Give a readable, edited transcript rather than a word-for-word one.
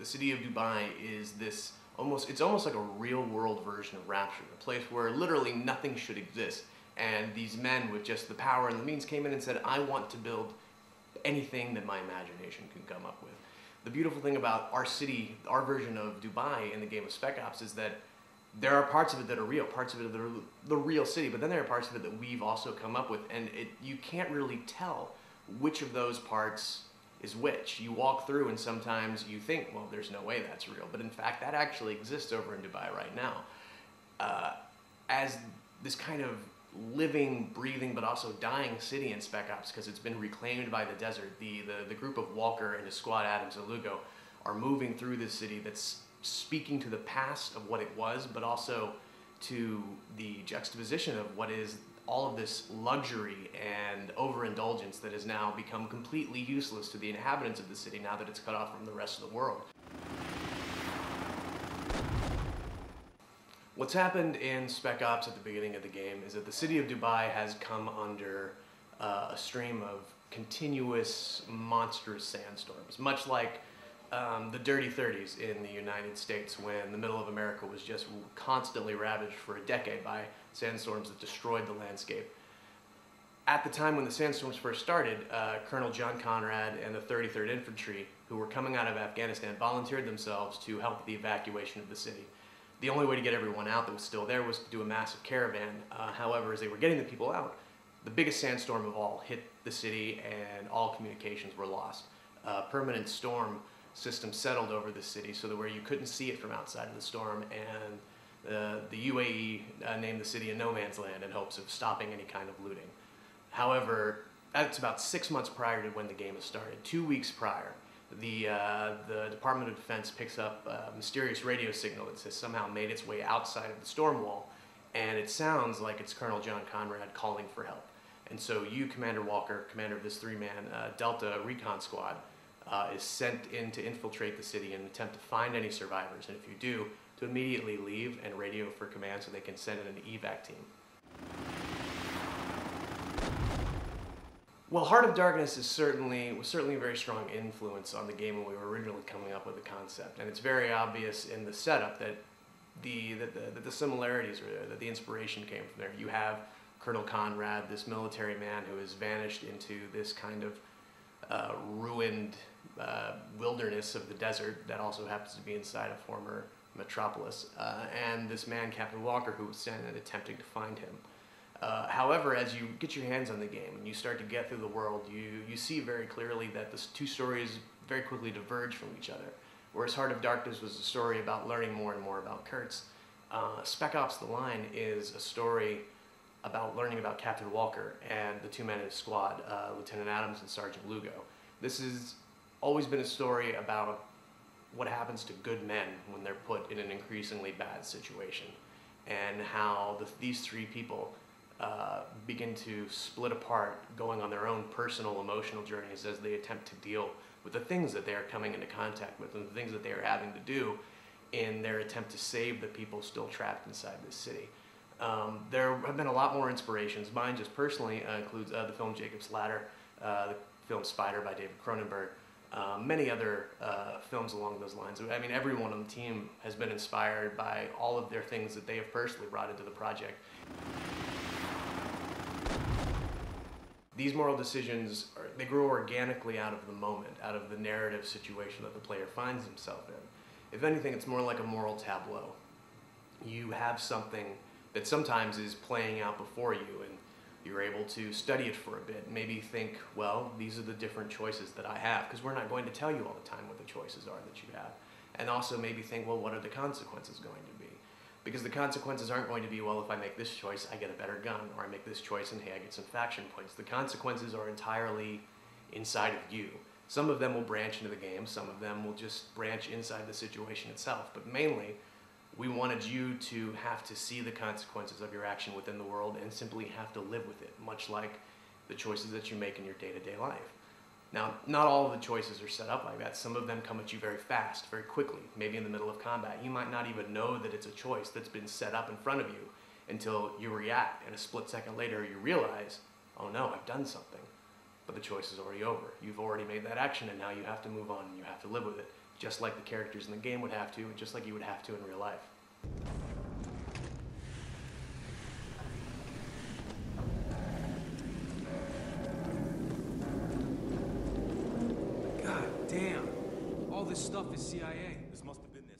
The city of Dubai is this it's almost like a real world version of Rapture, a place where literally nothing should exist. And these men with just the power and the means came in and said, I want to build anything that my imagination can come up with. The beautiful thing about our city, our version of Dubai in the game of Spec Ops, is that there are parts of it that are real, parts of it that are the real city, but then there are parts of it that we've also come up with, and you can't really tell which of those parts is which. You walk through and sometimes you think, well, there's no way that's real, but in fact that actually exists over in Dubai right now. As this kind of living, breathing, but also dying city in Spec Ops, because it's been reclaimed by the desert, the group of Walker and his squad, Adams and Lugo, are moving through this city that's speaking to the past of what it was, but also to the juxtaposition of what is all of this luxury and overindulgence that has now become completely useless to the inhabitants of the city now that it's cut off from the rest of the world. What's happened in Spec Ops at the beginning of the game is that the city of Dubai has come under a stream of continuous monstrous sandstorms, much like the Dirty 30s in the United States, when the middle of America was just constantly ravaged for a decade by sandstorms that destroyed the landscape. At the time when the sandstorms first started, Colonel John Conrad and the 33rd Infantry, who were coming out of Afghanistan, volunteered themselves to help with the evacuation of the city. The only way to get everyone out that was still there was to do a massive caravan. However, as they were getting the people out, the biggest sandstorm of all hit the city and all communications were lost. A permanent storm system settled over the city so that where you couldn't see it from outside of the storm, and the UAE named the city a no man's land in hopes of stopping any kind of looting. However, that's about 6 months prior to when the game has started. 2 weeks prior, the Department of Defense picks up a mysterious radio signal that has somehow made its way outside of the storm wall, and it sounds like it's Colonel John Conrad calling for help. And so you, Commander Walker, commander of this three-man Delta recon squad, is sent in to infiltrate the city and attempt to find any survivors, and if you do, to immediately leave and radio for command so they can send in an evac team. Well, Heart of Darkness was certainly a very strong influence on the game when we were originally coming up with the concept, and it's very obvious in the setup that the similarities were there, that the inspiration came from there. You have Colonel Conrad, this military man who has vanished into this kind of ruined wilderness of the desert that also happens to be inside a former metropolis, and this man, Captain Walker, who was sent and attempting to find him. However, as you get your hands on the game and you start to get through the world, you see very clearly that the two stories very quickly diverge from each other. Whereas Heart of Darkness was a story about learning more and more about Kurtz, Spec Ops The Line is a story about learning about Captain Walker and the two men in his squad, Lieutenant Adams and Sergeant Lugo. This has always been a story about what happens to good men when they're put in an increasingly bad situation, and how these three people begin to split apart, going on their own personal emotional journeys as they attempt to deal with the things that they are coming into contact with and the things that they are having to do in their attempt to save the people still trapped inside this city. There have been a lot more inspirations. Mine just personally includes the film Jacob's Ladder, the film Spider by David Cronenberg, many other films along those lines. I mean, everyone on the team has been inspired by all of their things that they have personally brought into the project. These moral decisions, they grow organically out of the moment, out of the narrative situation that the player finds himself in. If anything, it's more like a moral tableau. You have something that sometimes is playing out before you, and you're able to study it for a bit, maybe think, well, these are the different choices that I have, because we're not going to tell you all the time what the choices are that you have. And also maybe think, well, what are the consequences going to be? Because the consequences aren't going to be, well, if I make this choice, I get a better gun, or I make this choice and hey, I get some faction points. The consequences are entirely inside of you. Some of them will branch into the game, some of them will just branch inside the situation itself, but mainly, we wanted you to have to see the consequences of your action within the world and simply have to live with it, much like the choices that you make in your day-to-day life. Now, not all of the choices are set up like that. Some of them come at you very fast, very quickly, maybe in the middle of combat. You might not even know that it's a choice that's been set up in front of you until you react, and a split second later you realize, oh no, I've done something. But the choice is already over. You've already made that action, and now you have to move on and you have to live with it, just like the characters in the game would have to, and just like you would have to in real life. God damn. All this stuff is CIA. This must have been their